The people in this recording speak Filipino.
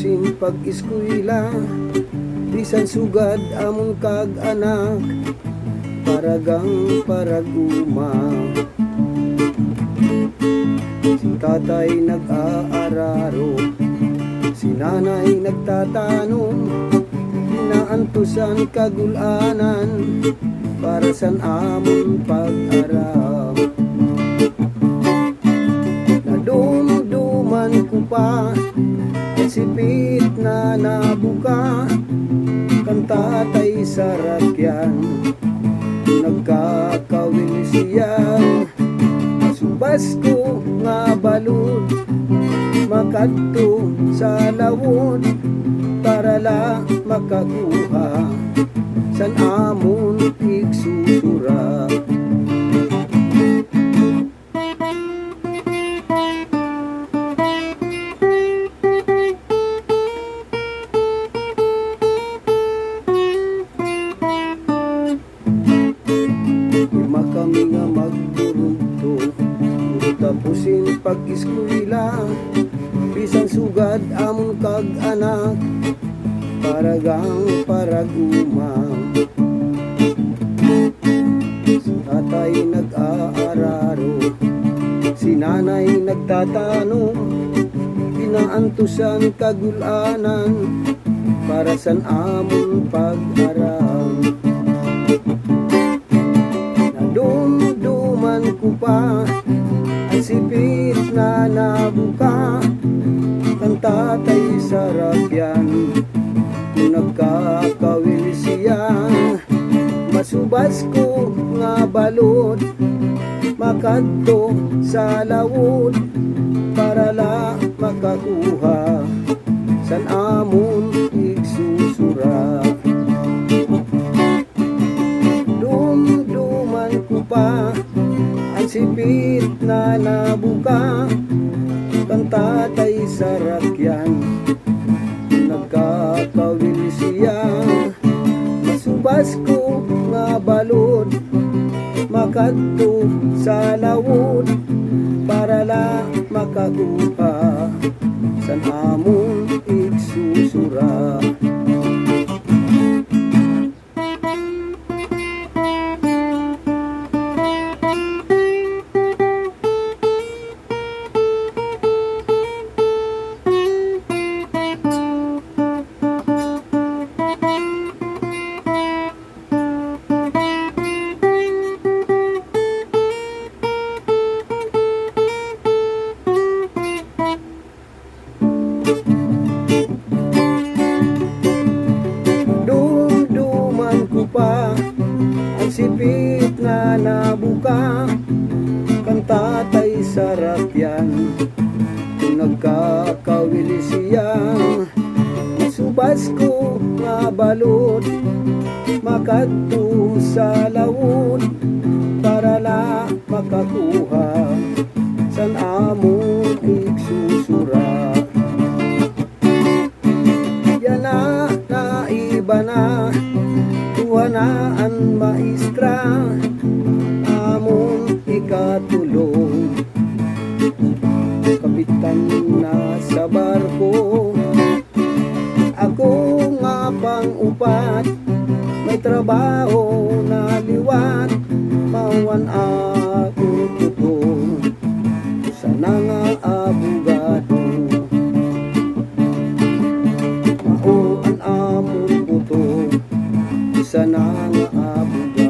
tapusin pag-eskwela, bisan sugad among kag-anak, paragang paraguma. Si tatay nag-aararo, si nanay nagtatanong, inaantusan kagulanan, para san amon pag-aram. Nadumduman ko pa ang sipit na nabuka, kan tatay sa rakyan, nagkakawil siyang masubas ko nga balod, makadto sa lawod, para la makakuha san amon igsusura. Lima kami nga magturugto, puro tapusin pag-eskwela, bisan sugad amon kag-anak, paragang paraguma. Si tatay nag-aararo, si nanay nagtatanong, inaantusan kagulanan, para san amon pag-aram. Nadumduman ko pa ang sipit na nabuka, kan tatay sa rakyan, nagkakawil siya, masubas ko nga balod, makadto sa lawod, para la makakuha san amon igsusura. Dumduman ko pa ang sipit na nabuka, kan tatay sa rakyan, nagkakawil siya, masubas ko nga balod, makadto sa lawod, para la makakuha san amon igsusura. Dumduman ko pa ang sipit na nabuka, kan tatay sa rakyan, nagkakawil siya, masubas ko nga balod, makadto sa lawod, para la makakuha san amon igsusura. Yan na naiba na, tuwa na ang maestra, amon ikatulong, kapitan na sa barko, ako nga pang upat, may trabaho na liwat, mawan akong tutong, sana nga abogado. Mao ang amon buto, sana nga abogado.